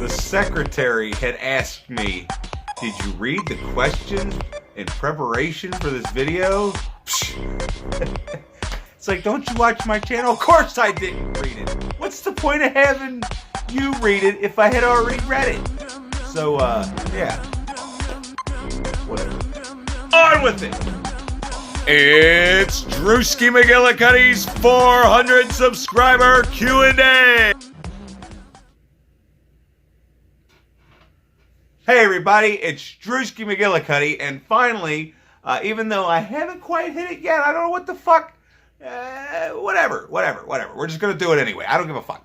the secretary had asked me, did you read the questions in preparation for this video? It's like, don't you watch my channel? Of course I didn't read it. What's the point of having you read it if I had already read it? So, yeah. Whatever. On with it! It's Drewski McGillicuddy's 400 subscriber Q&A! Hey everybody, it's Drewski McGillicuddy, and finally, even though I haven't quite hit it yet, I don't know what the fuck, whatever. We're just gonna do it anyway. I don't give a fuck.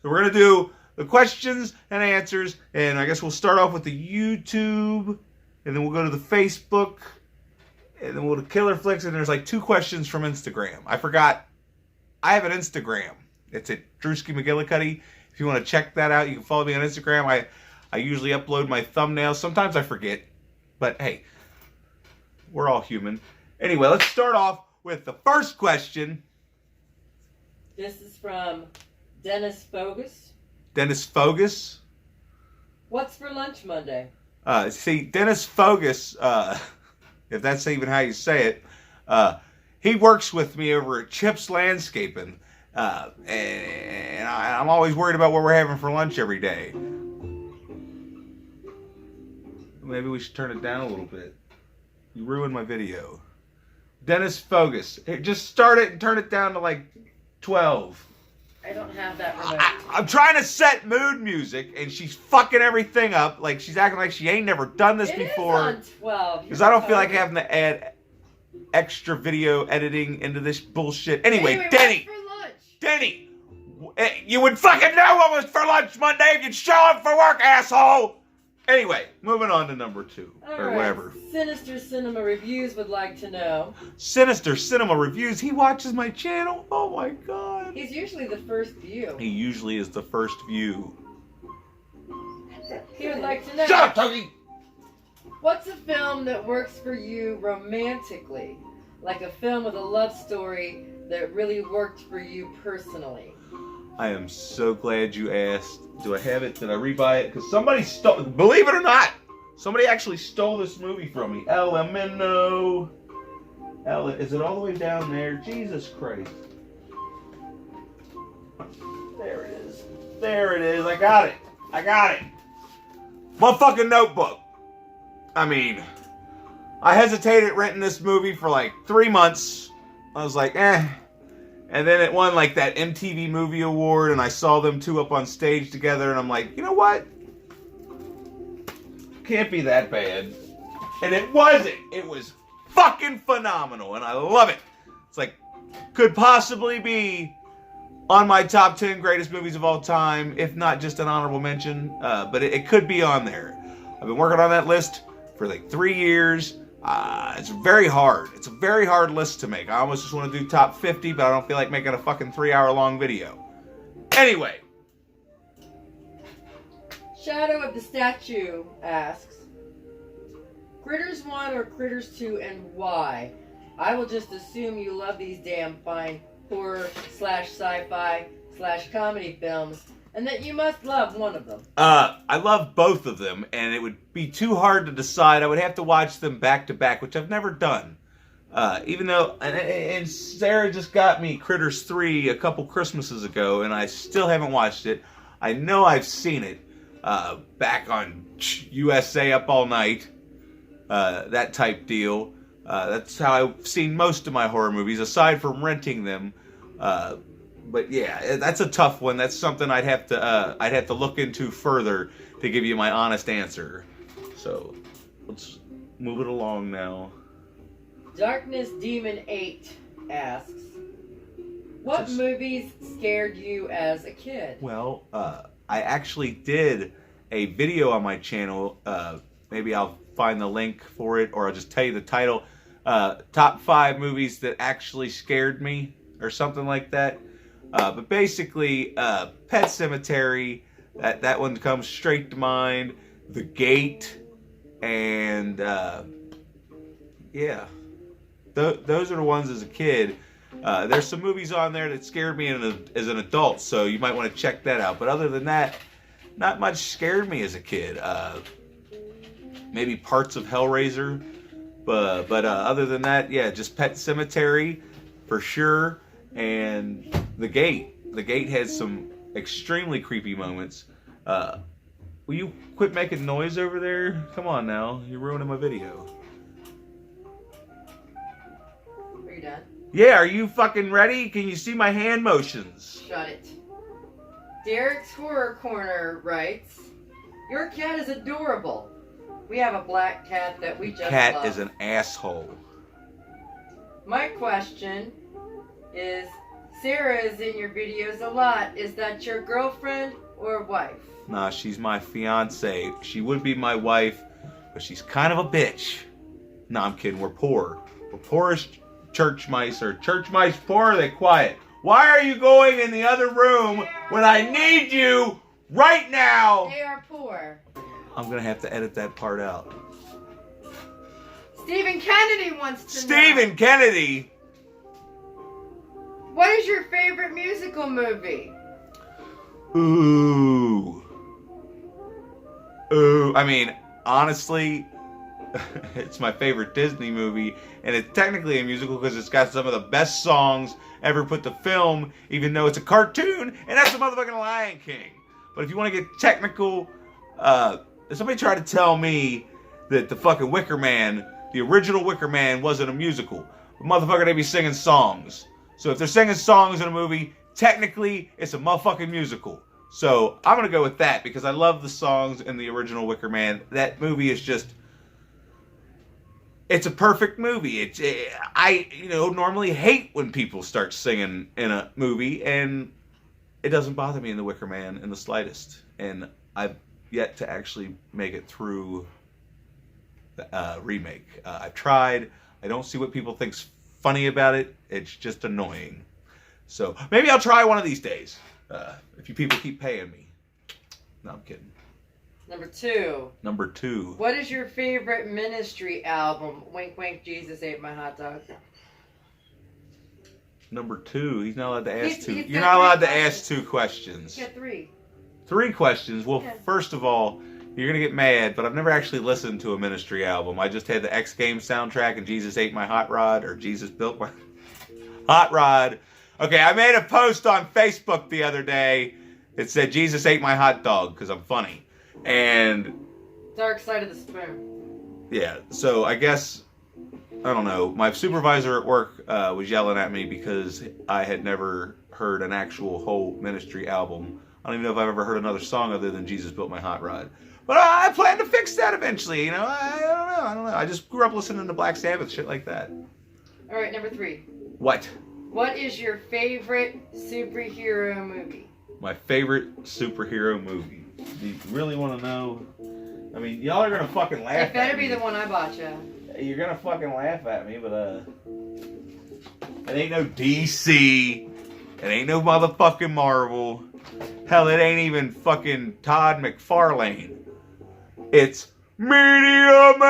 So we're gonna do the questions and answers, and I guess we'll start off with the YouTube, and then we'll go to the Facebook, and then we'll go to Killer Flicks, and there's like 2 questions from Instagram. I forgot, I have an Instagram. It's at Drewski McGillicuddy. If you want to check that out, you can follow me on Instagram. I usually upload my thumbnails. Sometimes I forget, but hey, we're all human. Anyway, let's start off with the first question. This is from Dennis Fogus. Dennis Fogus. What's for lunch Monday? See, Dennis Fogus, if that's even how you say it, he works with me over at Chips Landscaping, and I'm always worried about what we're having for lunch every day. Maybe we should turn it down a little bit. You ruined my video. Dennis Fogus. Hey, just start it and turn it down to like 12. I don't have that remote. I'm trying to set mood music, and she's fucking everything up. Like, she's acting like she ain't never done this before. It is on 12. Because I don't feel like having to add extra video editing into this bullshit. Anyway, Denny. What's for lunch? Denny. You would fucking know what was for lunch Monday if you'd show up for work, asshole. Anyway, moving on to number 2, or whatever. Sinister Cinema Reviews would like to know. Sinister Cinema Reviews. He watches my channel. Oh my god. He's usually the first view. He usually is the first view. He would like to know. Shut up, Tony! What's a film that works for you romantically? Like a film with a love story that really worked for you personally. I am so glad you asked. Do I have it? Did I rebuy it? Because somebody stole, believe it or not, somebody actually stole this movie from me. Elemento. Is it all the way down there? Jesus Christ. There it is. There it is. I got it. Motherfucking Notebook. I mean, I hesitated renting this movie for like 3 months. I was like, eh. And then it won like that MTV Movie Award, and I saw them 2 up on stage together, and I'm like, you know what? Can't be that bad. And it wasn't. It was fucking phenomenal, and I love it. It's like, could possibly be on my top 10 greatest movies of all time, if not just an honorable mention, but it could be on there. I've been working on that list for like 3 years. It's very hard. It's a very hard list to make. I almost just want to do top 50, but I don't feel like making a fucking 3-hour-long video. Anyway. Shadow of the Statue asks, Critters 1 or Critters 2 and why? I will just assume you love these damn fine horror / sci-fi / comedy films, and that you must love one of them. I love both of them, and it would be too hard to decide. I would have to watch them back to back, which I've never done. Even though, and Sarah just got me Critters 3 a couple Christmases ago, and I still haven't watched it. I know I've seen it back on USA Up All Night, that type deal. That's how I've seen most of my horror movies, aside from renting them. But yeah, that's a tough one. That's something I'd have to look into further to give you my honest answer. So let's move it along now. Darkness Demon 8 asks, what movies scared you as a kid? Well, I actually did a video on my channel. Maybe I'll find the link for it, or I'll just tell you the title. Top 5 movies that actually scared me, or something like that. But basically, Pet Sematary, that one comes straight to mind. The Gate, and yeah, those are the ones as a kid. There's some movies on there that scared me as an adult, so you might want to check that out. But other than that, not much scared me as a kid. Maybe parts of Hellraiser, but other than that, yeah, just Pet Cemetery for sure. And The Gate. The Gate had some extremely creepy moments. Will you quit making noise over there? Come on now, you're ruining my video. Are you done? Yeah, are you fucking ready? Can you see my hand motions? Shut it. Derek's Horror Corner writes, your cat is adorable. We have a black cat that we just Cat love. is an asshole. My question is, Sarah is in your videos a lot. Is that your girlfriend or wife? Nah, she's my fiance. She would be my wife, but she's kind of a bitch. Nah, I'm kidding. We're poor. We're poor as church mice. Are church mice poor or are they quiet? Why are you going in the other room when I need you right now? They are poor. I'm going to have to edit that part out. Stephen Kennedy wants to know. Stephen Kennedy? What is your favorite musical movie? Ooh. I mean, honestly, it's my favorite Disney movie, and it's technically a musical because it's got some of the best songs ever put to film, even though it's a cartoon, and that's the motherfucking Lion King. But if you want to get technical, somebody tried to tell me that the fucking Wicker Man, the original Wicker Man, wasn't a musical. But motherfucker, they be singing songs. So if they're singing songs in a movie, technically, it's a motherfucking musical. So I'm going to go with that because I love the songs in the original Wicker Man. That movie is just... It's a perfect movie. I normally hate when people start singing in a movie, and it doesn't bother me in The Wicker Man in the slightest. And I've yet to actually make it through the remake. I've tried. I don't see what people think's funny about it. It's just annoying. So maybe I'll try one of these days. If you people keep paying me. No, I'm kidding. Number 2. Number 2. What is your favorite Ministry album? Wink, wink, Jesus ate my hot dog. Number 2. He's not allowed to ask two. He's You're got not allowed to 3 ask 2 questions. You got 3. 3 questions. Well, Yeah. first of all, you're going to get mad, but I've never actually listened to a Ministry album. I just had the X Games soundtrack and Jesus Ate My Hot Rod, or Jesus Built My Hot Rod. Okay, I made a post on Facebook the other day. It said Jesus ate my hot dog because I'm funny. And Dark Side of the Spoon. yeah, so I guess, I don't know, my supervisor at work was yelling at me because I had never heard an actual whole Ministry album. I don't even know if I've ever heard another song other than Jesus Built My Hot Rod. But I plan to fix that eventually, you know. I don't know. I just grew up listening to Black Sabbath, shit like that. All right, number 3. What? What is your favorite superhero movie? My favorite superhero movie. Do you really want to know? I mean, y'all are going to fucking laugh It better at me. be the one I bought you. You're going to fucking laugh at me, but it ain't no DC. It ain't no motherfucking Marvel. Hell, it ain't even fucking Todd McFarlane. It's Media Man!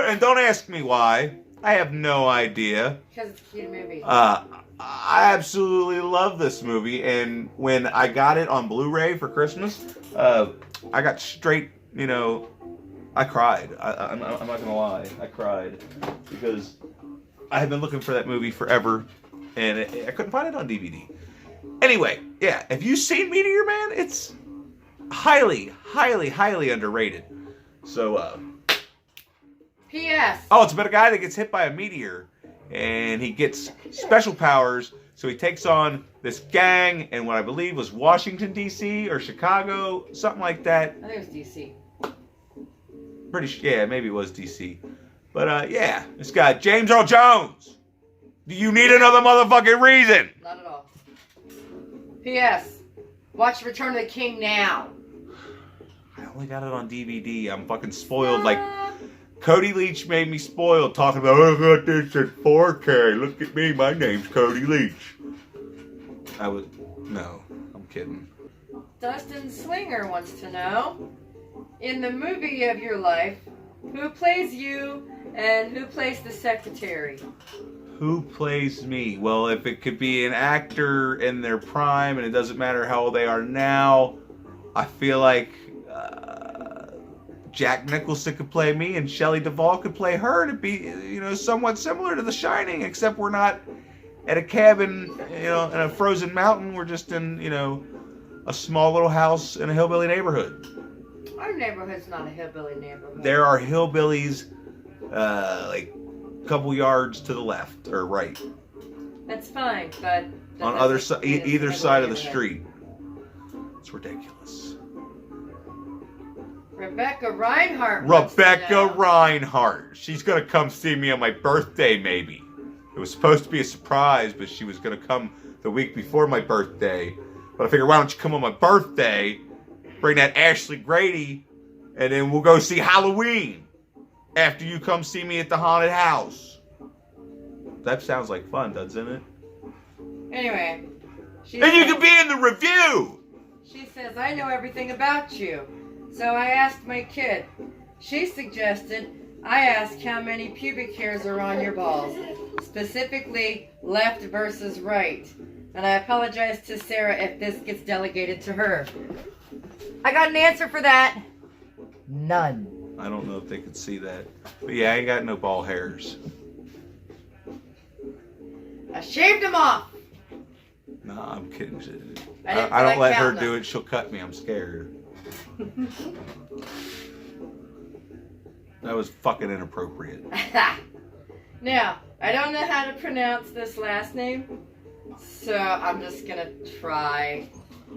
And don't ask me why. I have no idea. Because it's a cute movie. I absolutely love this movie, and when I got it on Blu-ray for Christmas, I got straight, I cried. I'm not gonna lie, I cried because I have been looking for that movie forever, and I couldn't find it on DVD. Anyway, yeah, have you seen Meteor Man? It's highly, highly, highly underrated. So, P.S. oh, it's about a guy that gets hit by a meteor, and he gets special powers, so he takes on this gang in what I believe was Washington, D.C. or Chicago, something like that. I think it was D.C. Yeah, maybe it was D.C. But, yeah, this guy, James Earl Jones. Do you need another motherfucking reason? Not at all. P.S. Watch Return of the King now. I only got it on DVD. I'm fucking spoiled. Like, Cody Leach made me spoiled talking about, I got this at 4K. Look at me. My name's Cody Leach. No, I'm kidding. Dustin Swinger wants to know, in the movie of your life, who plays you and who plays the secretary? Who plays me? Well, if it could be an actor in their prime, and it doesn't matter how old they are now, I feel like Jack Nicholson could play me, and Shelley Duvall could play her, and it'd be, somewhat similar to The Shining, except we're not at a cabin, in a frozen mountain. We're just in, a small little house in a hillbilly neighborhood. Our neighborhood's not a hillbilly neighborhood. There are hillbillies, like a couple yards to the left or right. That's fine, but On either side of the street. It's ridiculous. Rebecca Reinhardt. Rebecca Reinhardt. She's gonna come see me on my birthday, maybe. It was supposed to be a surprise, but she was gonna come the week before my birthday. But I figured, why don't you come on my birthday, bring that Ashley Grady, and then we'll go see Halloween after you come see me at the haunted house. That sounds like fun, doesn't it? Anyway. And you can be in the review! She says, I know everything about you. So I asked my kid. She suggested I ask how many pubic hairs are on your balls. Specifically, left versus right. And I apologize to Sarah if this gets delegated to her. I got an answer for that. None. I don't know if they could see that. But yeah, I ain't got no ball hairs. I shaved them off. Nah, I'm kidding. I don't let her do it. She'll cut me. I'm scared. That was fucking inappropriate. Now, I don't know how to pronounce this last name, so I'm just gonna try.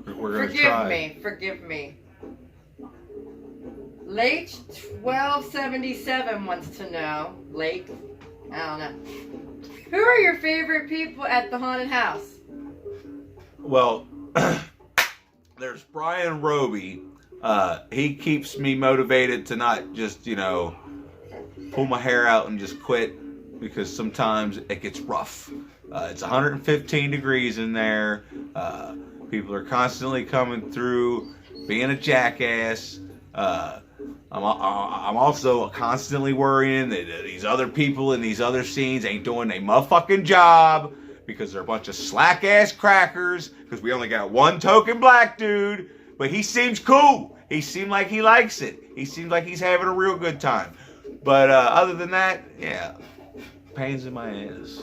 We're gonna try. Forgive me. Late 1277 wants to know. Late? I don't know. Who are your favorite people at the haunted house? Well, there's Brian Roby. He keeps me motivated to not just, pull my hair out and just quit, because sometimes it gets rough. It's 115 degrees in there. People are constantly coming through, being a jackass. I'm also constantly worrying that these other people in these other scenes ain't doing their motherfucking job, because they're a bunch of slack-ass crackers, because we only got one token black dude, but he seems cool. He seemed like he likes it. He seems like he's having a real good time. But other than that, yeah, pains in my ass.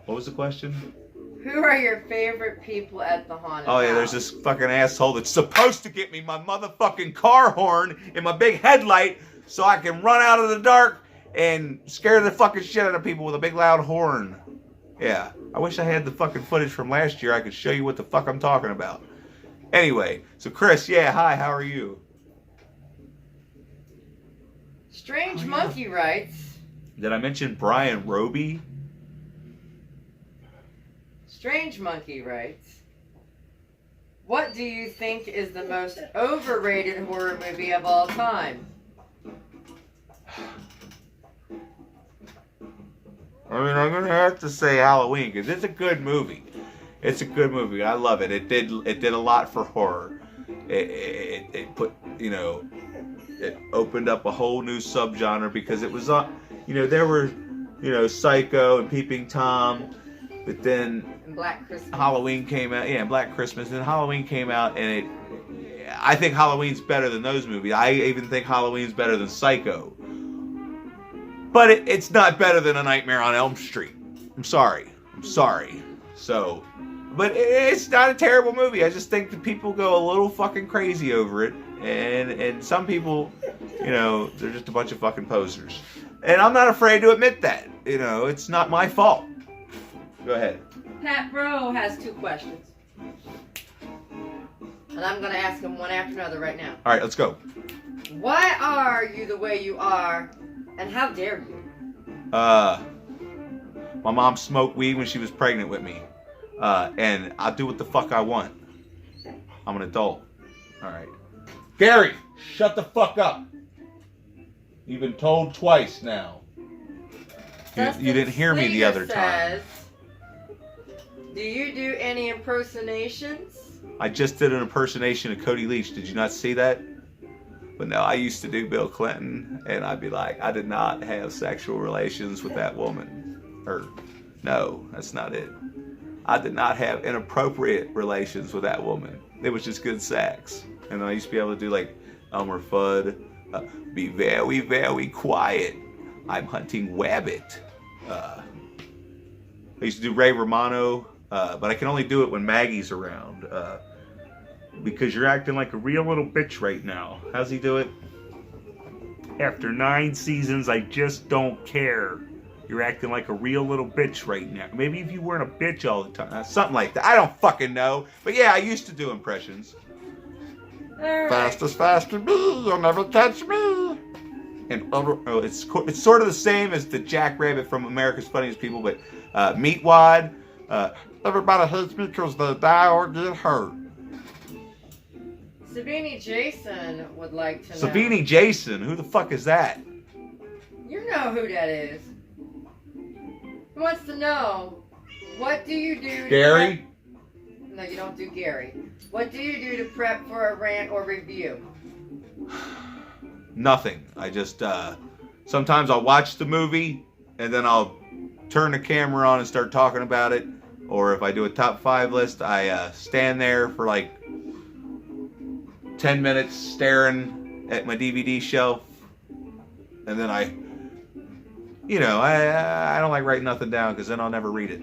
What was the question? Who are your favorite people at the haunted house? Oh yeah, there's this fucking asshole that's supposed to get me my motherfucking car horn in my big headlight so I can run out of the dark and scare the fucking shit out of people with a big loud horn. Yeah, I wish I had the fucking footage from last year. I could show you what the fuck I'm talking about. Anyway, so Chris, yeah, hi, how are you? Strange Monkey writes. Did I mention Brian Roby? Strange Monkey writes, what do you think is the most overrated horror movie of all time? I mean, I'm gonna have to say Halloween, because it's a good movie. It's a good movie. I love it. It did a lot for horror. It put, it opened up a whole new subgenre, because it was there were, Psycho and Peeping Tom, but then Black Christmas. Halloween came out. Yeah, Black Christmas. And Halloween came out, and I think Halloween's better than those movies. I even think Halloween's better than Psycho. But it's not better than A Nightmare on Elm Street. I'm sorry. So, but it's not a terrible movie. I just think that people go a little fucking crazy over it. And some people, they're just a bunch of fucking posers. And I'm not afraid to admit that. It's not my fault. Go ahead. Pat Bro has 2 questions. And I'm going to ask them one after another right now. All right, let's go. Why are you the way you are, and how dare you? My mom smoked weed when she was pregnant with me. And I do what the fuck I want. I'm an adult. All right. Gary, shut the fuck up. You've been told twice now. You didn't hear me the other time. Do you do any impersonations? I just did an impersonation of Cody Leach. Did you not see that? But no, I used to do Bill Clinton, and I'd be like, I did not have sexual relations with that woman. Or, no, that's not it. I did not have inappropriate relations with that woman. It was just good sex. And I used to be able to do like Elmer Fudd, be very, very quiet. I'm hunting wabbit. I used to do Ray Romano, but I can only do it when Maggie's around. Because you're acting like a real little bitch right now. How's he do it? After 9 seasons, I just don't care. You're acting like a real little bitch right now. Maybe if you weren't a bitch all the time. Something like that. I don't fucking know. But yeah, I used to do impressions. Right. Fastest, faster me. You'll never catch me. And it's sort of the same as the Jack Rabbit from America's Funniest People, but Meatwad. Everybody hates me because they die or get hurt. Sabini Jason would like to know. Sabini Jason? Who the fuck is that? You know who that is. He wants to know, what do you do? Gary? No, you don't do Gary. What do you do to prep for a rant or review? Nothing. I just, sometimes I'll watch the movie, and then I'll turn the camera on and start talking about it. Or if I do a top 5 list, I stand there for like 10 minutes staring at my DVD shelf. And then I don't like writing nothing down because then I'll never read it.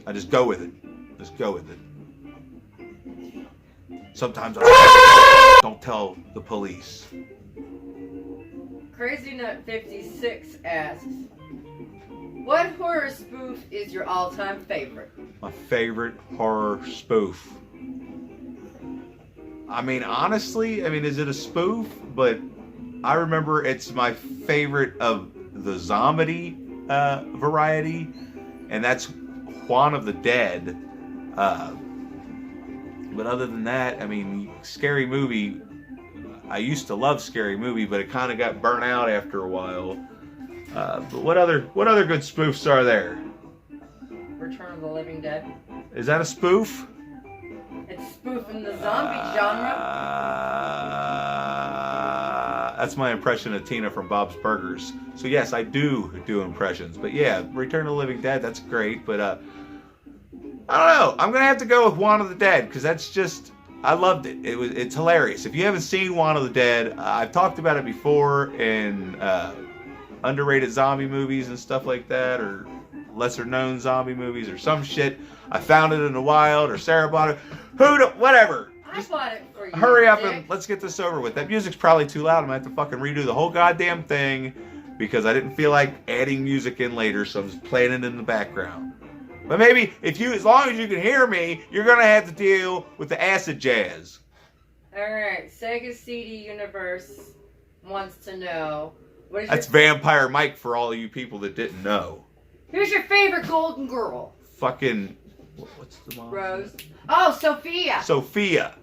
I just go with it. Just go with it. Sometimes I don't tell the police. Crazy Nut 56 asks, what horror spoof is your all-time favorite? My favorite horror spoof. I mean, honestly, is it a spoof? But I remember it's my favorite of the zombie variety, and that's Juan of the Dead. But other than that, Scary Movie, I used to love Scary Movie, but it kind of got burnt out after a while. But what other good spoofs are there? Return of the Living Dead. Is that a spoof? It's spoofing the zombie genre. That's my impression of Tina from Bob's Burgers. So yes, I do impressions. But yeah, Return of the Living Dead, that's great. But I don't know. I'm gonna have to go with Juan of the Dead because that's just, I loved it. It's hilarious. If you haven't seen Juan of the Dead, I've talked about it before in underrated zombie movies and stuff like that, or lesser known zombie movies or some shit. I found it in the wild, or Sarah bought it. Whatever. I bought it for you. Hurry up Dick. and let's get this over with. That music's probably too loud. I'm gonna have to fucking redo the whole goddamn thing because I didn't feel like adding music in later, so I'm just playing it in the background. But maybe as long as you can hear me, you're gonna have to deal with the acid jazz. Alright, Sega CD Universe wants to know, That's Vampire Mike for all of you people that didn't know. Who's your favorite golden girl? Fucking, what's the mom? Rose. Oh, Sophia. Sophia.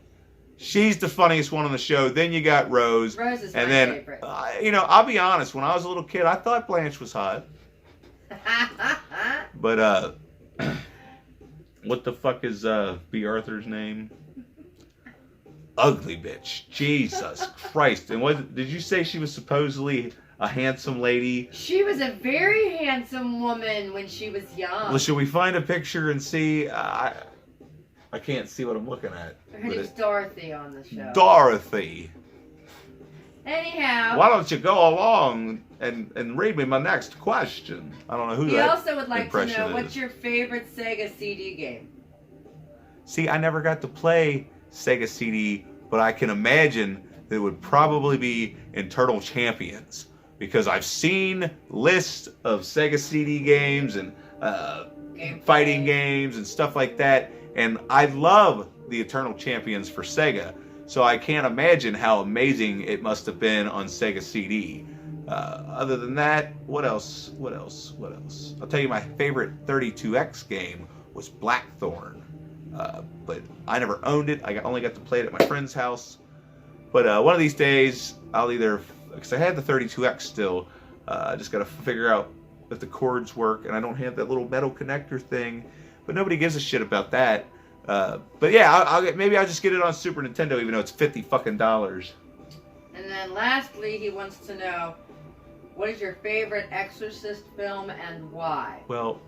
She's the funniest one on the show. Then you got Rose. Rose is and my then, favorite. I'll be honest. When I was a little kid, I thought Blanche was hot. But, what the fuck is B. Arthur's name? Ugly bitch. Jesus Christ. And did you say she was supposedly a handsome lady? She was a very handsome woman when she was young. Well, should we find a picture and see? I can't see what I'm looking at. Her name's Dorothy on the show. Dorothy. Anyhow. Why don't you go along and read me my next question? I don't know who He that also would like to impression know, is. what's your favorite Sega CD game? See, I never got to play Sega CD, but I can imagine that it would probably be Eternal Champions. Because I've seen lists of Sega CD games and fighting games and stuff like that. And I love the Eternal Champions for Sega. So I can't imagine how amazing it must have been on Sega CD. Other than that, what else? I'll tell you my favorite 32X game was Blackthorn. But I never owned it. I only got to play it at my friend's house. But one of these days, I'll either, because I had the 32X still, I just got to figure out if the cords work, and I don't have that little metal connector thing. But nobody gives a shit about that. But yeah, maybe I'll just get it on Super Nintendo, even though it's $50 fucking. And then lastly, he wants to know, What is your favorite Exorcist film and why? Well,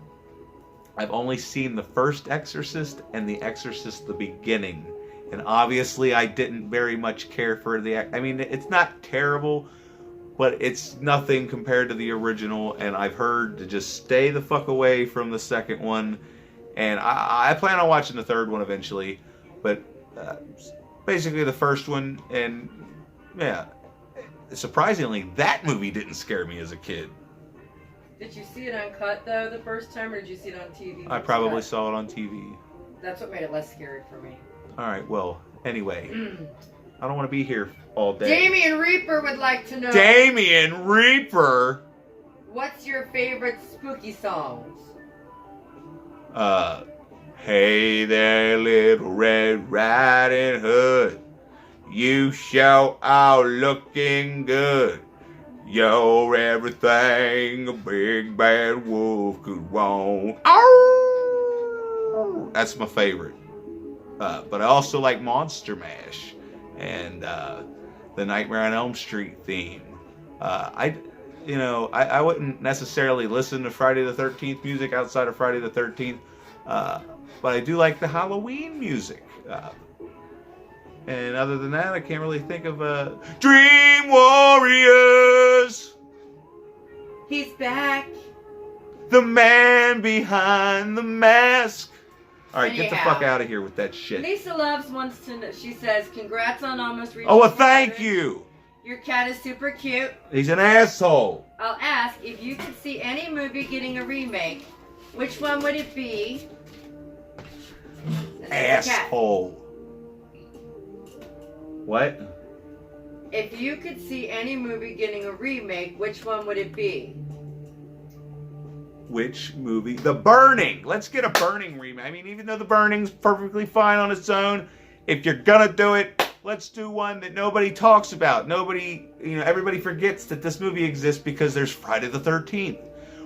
I've only seen the first Exorcist and the Exorcist the beginning. And obviously I didn't very much care for I mean, it's not terrible, but it's nothing compared to the original. And I've heard to just stay the fuck away from the second one. And I plan on watching the third one eventually. But basically the first one, and yeah, surprisingly, that movie didn't scare me as a kid. Did you see it uncut though the first time, or did you see it on TV? I probably saw it on TV. That's what made it less scary for me. Alright, well, anyway. I don't want to be here all day. Damien Reaper would like to know. Damien Reaper? What's your favorite spooky songs? Hey there, little Red Riding Hood. You show out looking good. You're everything a big bad wolf could want. Ow! That's my favorite. But I also like Monster Mash and the Nightmare on Elm Street theme. I wouldn't necessarily listen to Friday the 13th music outside of Friday the 13th, but I do like the Halloween music. And other than that, I can't really think of Dream Warriors. He's back. The man behind the mask. All right, get the Anyhow. fuck out of here with that shit. Lisa Loves wants to know. She says, "Congrats on almost reaching." Oh, well, thank 200. you. Your cat is super cute. He's an asshole. I'll ask if you could see any movie getting a remake. Which one would it be? This is the cat. Asshole. What? If you could see any movie getting a remake, which one would it be? Which movie? The Burning. Let's get a Burning remake. I mean, even though The Burning's perfectly fine on its own, if you're gonna do it, let's do one that nobody talks about. Everybody forgets that this movie exists because there's Friday the 13th.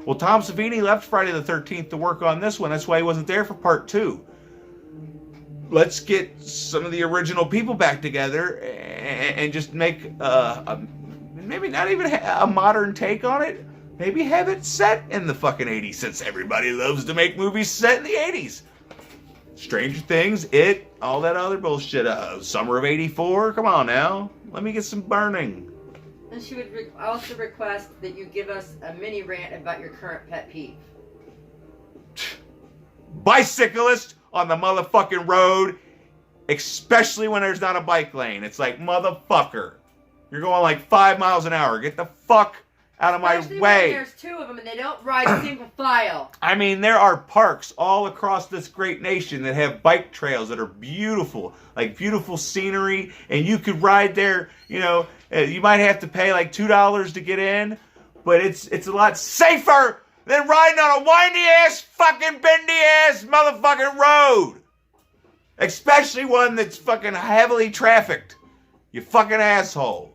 Well, Tom Savini left Friday the 13th to work on this one. That's why he wasn't there for part 2. Let's get some of the original people back together and just make maybe not even a modern take on it. Maybe have it set in the fucking 80s, since everybody loves to make movies set in the 80s. Stranger Things, It, all that other bullshit. Summer of 84, come on now. Let me get some Burning. And she would also request that you give us a mini rant about your current pet peeve. Bicyclist on the motherfucking road, especially when there's not a bike lane. It's like, motherfucker, you're going like 5 miles an hour. Get the fuck out of my Especially way. when there's 2 of them and they don't ride single file. I mean, there are parks all across this great nation that have bike trails that are beautiful, like beautiful scenery, and you could ride there. You might have to pay like $2 to get in, but it's a lot safer than riding on a windy ass, fucking bendy ass motherfucking road, especially one that's fucking heavily trafficked. You fucking asshole.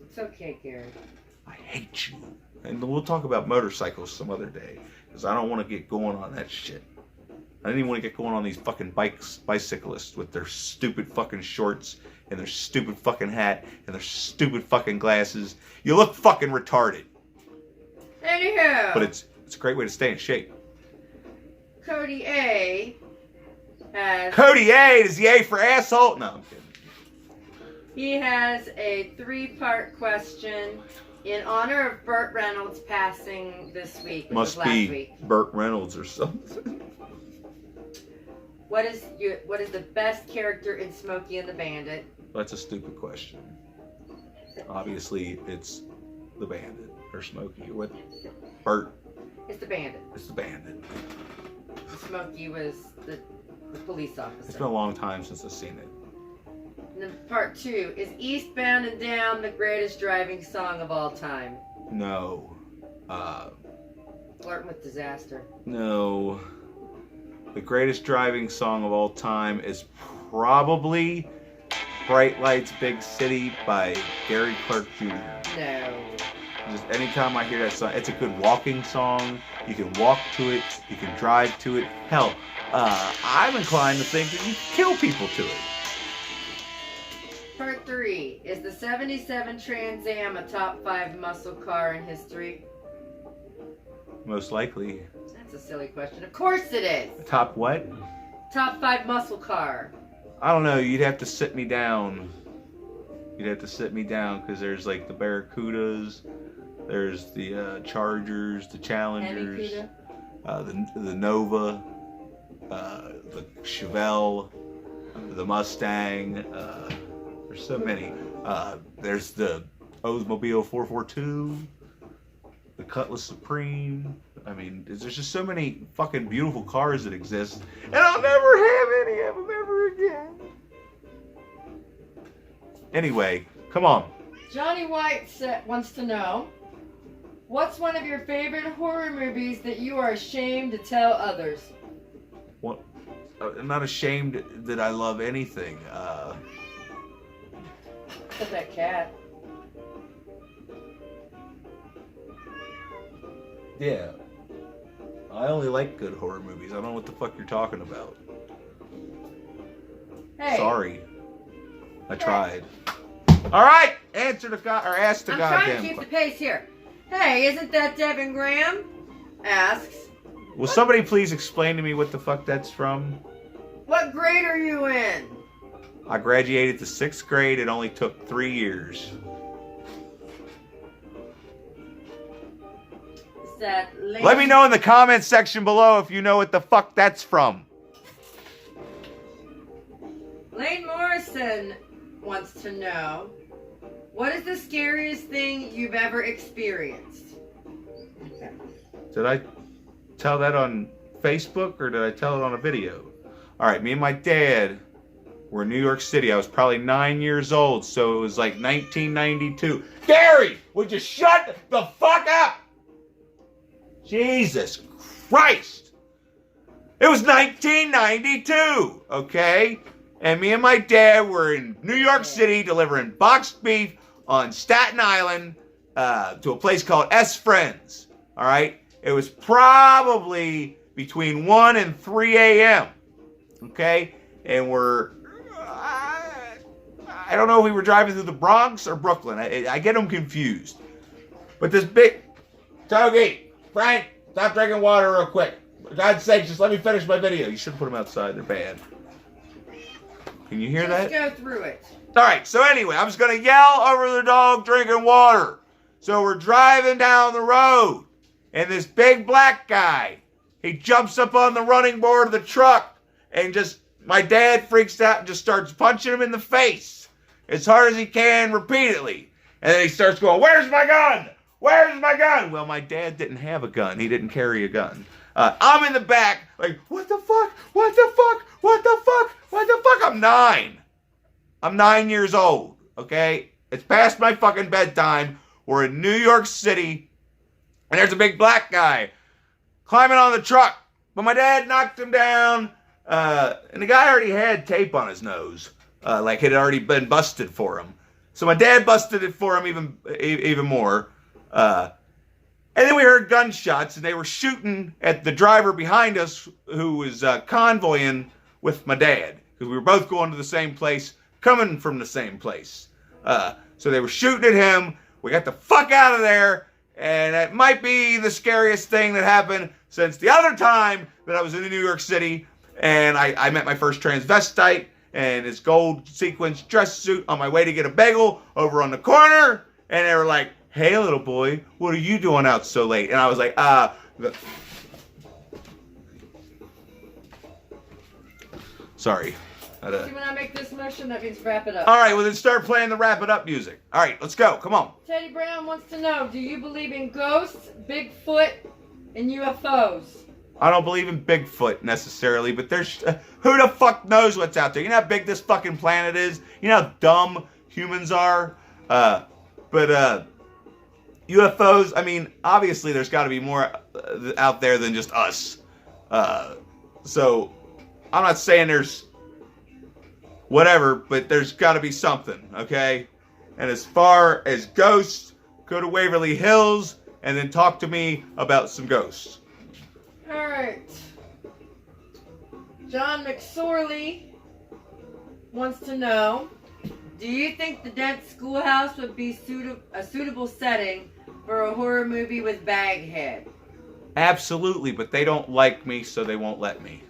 It's okay, Gary. I hate you. And we'll talk about motorcycles some other day, because I don't want to get going on that shit. I didn't even want to get going on these fucking bicyclists with their stupid fucking shorts and their stupid fucking hat and their stupid fucking glasses. You look fucking retarded. Anyhow. But it's a great way to stay in shape. Cody A. has... Cody A, is the A for asshole? No, I'm kidding. He has a 3-part question in honor of Burt Reynolds passing this week. Which Must was last be week. Burt Reynolds or something. What is the best character in Smokey and the Bandit? That's a stupid question. Obviously, it's the Bandit or Smokey. What? Burt. It's the Bandit. It's the Bandit. Smokey was the police officer. It's been a long time since I've seen it. And then part 2 is Eastbound and Down the greatest driving song of all time. No. Flirting with Disaster. No. The greatest driving song of all time is probably Bright Lights, Big City by Gary Clark Jr. No. Just anytime I hear that song, it's a good walking song. You can walk to it. You can drive to it. Hell, I'm inclined to think that you kill people to it. Part 3. Is the 77 Trans Am a top 5 muscle car in history? Most likely. That's a silly question. Of course it is. Top what? Top 5 muscle car. I don't know. You'd have to sit me down. You'd have to sit me down because there's like the Barracudas, there's the Chargers, the Challengers, the Nova, the Chevelle, the Mustang. There's so many. There's the Oldsmobile 442, the Cutlass Supreme. I mean, there's just so many fucking beautiful cars that exist, and I'll never have any of them ever again. Anyway, come on. Johnny White wants to know, what's one of your favorite horror movies that you are ashamed to tell others? What? I'm not ashamed that I love anything. Except that cat. Yeah. I only like good horror movies. I don't know what the fuck you're talking about. Hey. Sorry. I tried. All right, answer the ask the I'm goddamn. trying to keep the pace here. Hey, isn't that Devin Graham? Asks. Will somebody please explain to me what the fuck that's from? What grade are you in? I graduated the 6th grade. It only took 3 years. Is that Lane? Let me know in the comments section below if you know what the fuck that's from. Lane Morrison wants to know, what is the scariest thing you've ever experienced? Okay. Did I tell that on Facebook or did I tell it on a video? All right, me and my dad were in New York City. I was probably 9 years old, so it was like 1992. Gary, would you shut the fuck up? Jesus Christ. It was 1992, okay? And me and my dad were in New York City delivering boxed beef on Staten Island to a place called S Friends. All right? It was probably between 1 and 3 a.m. Okay? And I don't know if we were driving through the Bronx or Brooklyn. I get them confused. But this big... Togi, Frank, stop drinking water real quick. For God's sake, just let me finish my video. You should put them outside. They're bad. Can you hear that? Let's go through it. All right, so anyway, I'm just going to yell over the dog drinking water. So we're driving down the road, and this big black guy, he jumps up on the running board of the truck, and my dad freaks out and just starts punching him in the face as hard as he can repeatedly. And then he starts going, "Where's my gun? Where's my gun?" Well, my dad didn't have a gun. He didn't carry a gun. I'm in the back, like, what the fuck? What the fuck? What the fuck? What the fuck? I'm 9. I'm 9 years old, okay? It's past my fucking bedtime. We're in New York City, and there's a big black guy climbing on the truck. But my dad knocked him down, and the guy already had tape on his nose, like it had already been busted for him. So my dad busted it for him even more. And then we heard gunshots, and they were shooting at the driver behind us who was convoying with my dad, because we were both going to the same place, coming from the same place. So they were shooting at him. We got the fuck out of there, and it might be the scariest thing that happened since the other time that I was in New York City, and I met my first transvestite and his gold sequins dress suit on my way to get a bagel over on the corner, and they were like, "Hey, little boy, what are you doing out so late?" And I was like, sorry. See, when I make this motion, that means wrap it up. All right, well, then start playing the wrap it up music. All right, let's go. Come on. Teddy Brown wants to know, do you believe in ghosts, Bigfoot, and UFOs? I don't believe in Bigfoot necessarily, but there's... who the fuck knows what's out there? You know how big this fucking planet is? You know how dumb humans are? But UFOs, I mean, obviously there's got to be more out there than just us. So, I'm not saying there's whatever, but there's got to be something, okay? And as far as ghosts, go to Waverly Hills and then talk to me about some ghosts. Alright. John McSorley wants to know, Do you think the dead schoolhouse would be a suitable setting for a horror movie with Baghead? Absolutely, but they don't like me, so they won't let me.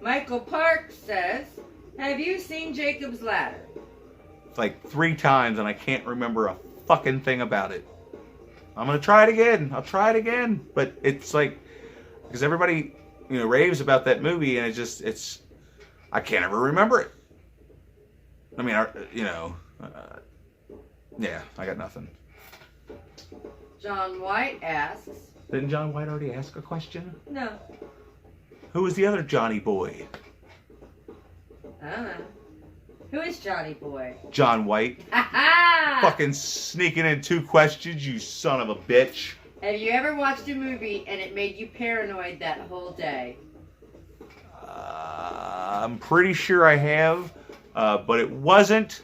Michael Park says, have you seen Jacob's Ladder? Like 3 times, and I can't remember a fucking thing about it. I'm gonna try it again. I'll try it again. But it's like, because everybody, raves about that movie, and it's, I can't ever remember it. I mean, yeah, I got nothing. John White asks. Didn't John White already ask a question? No. Who was the other Johnny Boy? I don't know. Who is Johnny Boy? John White. Ha-ha! Fucking sneaking in 2 questions, you son of a bitch. Have you ever watched a movie and it made you paranoid that whole day? I'm pretty sure I have, but it wasn't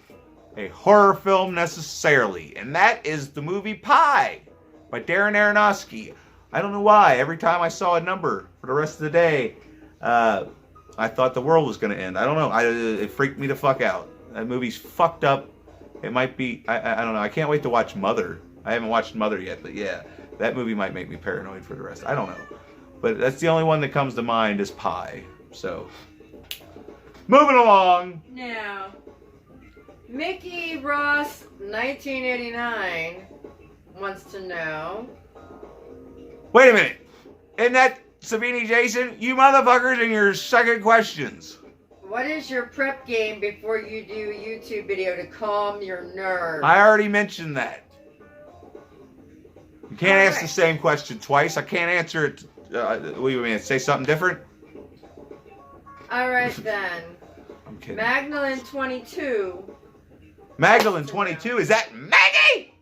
a horror film necessarily, and that is the movie Pi by Darren Aronofsky. I don't know why. Every time I saw a number for the rest of the day, I thought the world was going to end. I don't know. It freaked me the fuck out. That movie's fucked up. It might be, I don't know. I can't wait to watch Mother. I haven't watched Mother yet, but yeah, that movie might make me paranoid for the rest. I don't know. But that's the only one that comes to mind is Pi. So, moving along. Now, Mickey Ross, 1989, wants to know. Wait a minute. Isn't that Savini Jason? You motherfuckers and your second questions. What is your prep game before you do a YouTube video to calm your nerves? I already mentioned that. You can't ask right. the same question twice. I can't answer it. What do you mean? Say something different? Alright then. I'm kidding. Magdalene 22. Magdalene 22. Is that Maggie?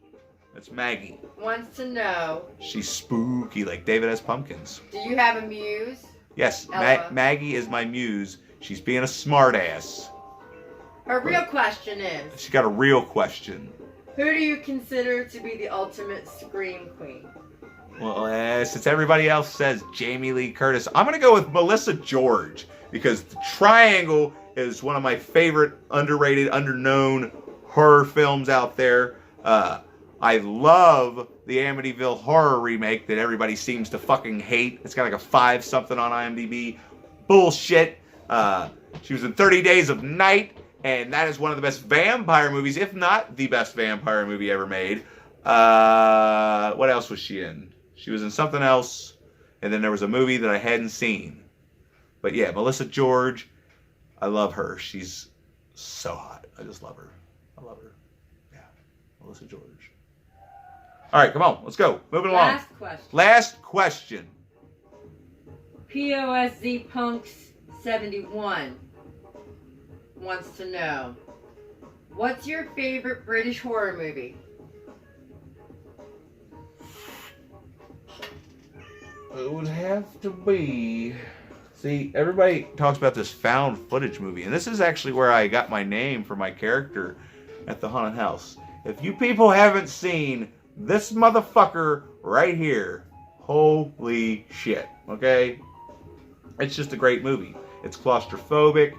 That's Maggie. Wants to know. She's spooky like David S. Pumpkins. Do you have a muse? Yes, Ella. Maggie is my muse. She's being a smartass. Her real question is. She got a real question. Who do you consider to be the ultimate scream queen? Well, since everybody else says Jamie Lee Curtis, I'm going to go with Melissa George because The Triangle is one of my favorite underrated, underknown horror films out there. I love the Amityville Horror remake that everybody seems to fucking hate. It's got like a 5 something on IMDb. Bullshit. She was in 30 Days of Night, and that is one of the best vampire movies, if not the best vampire movie ever made. What else was she in? She was in something else, and then there was a movie that I hadn't seen. But yeah, Melissa George, I love her. She's so hot. I just love her. I love her. Yeah, Melissa George. All right, come on. Let's go. Moving along. Last question. Last question. POSZ Punks 71 wants to know, what's your favorite British horror movie? It would have to be... See, everybody talks about this found footage movie, and this is actually where I got my name for my character at the haunted house. If you people haven't seen this motherfucker right here, holy shit, okay? It's just a great movie. It's claustrophobic.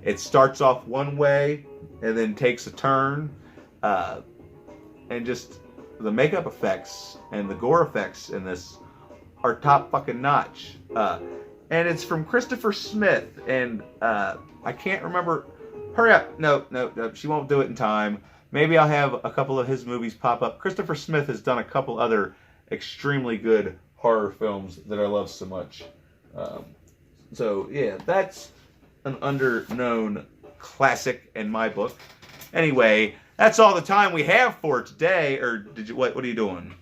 It starts off one way and then takes a turn. And just the makeup effects and the gore effects in this are top fucking notch. And it's from Christopher Smith. And I can't remember. Hurry up. No. She won't do it in time. Maybe I'll have a couple of his movies pop up. Christopher Smith has done a couple other extremely good horror films that I love so much. So, yeah, that's an under-known classic in my book. Anyway, that's all the time we have for today. Or did you? What are you doing?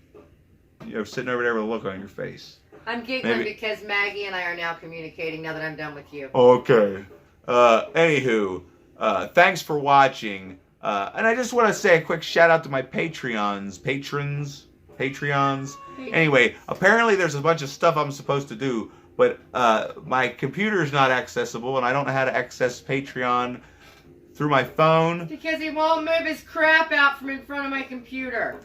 You're sitting over there with a look on your face. I'm giggling because Maggie and I are now communicating now that I'm done with you. Okay. Anywho, thanks for watching. And I just want to say a quick shout out to my patrons. Anyway, apparently there's a bunch of stuff I'm supposed to do, but my computer's not accessible, and I don't know how to access Patreon through my phone. Because he won't move his crap out from in front of my computer.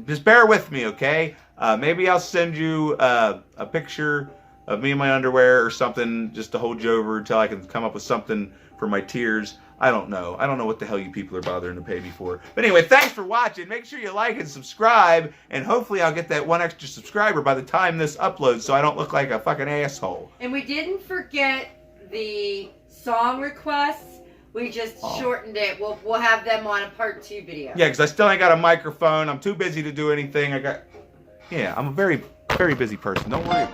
Just bear with me, okay? Maybe I'll send you a picture of me in my underwear or something just to hold you over until I can come up with something for my tears. I don't know. I don't know what the hell you people are bothering to pay me for. But anyway, thanks for watching. Make sure you like and subscribe, and hopefully I'll get that one extra subscriber by the time this uploads so I don't look like a fucking asshole. And we didn't forget the song requests. We just shortened it. We'll have them on a part 2 video. Yeah, because I still ain't got a microphone. I'm too busy to do anything. I'm a very, very busy person. Don't worry.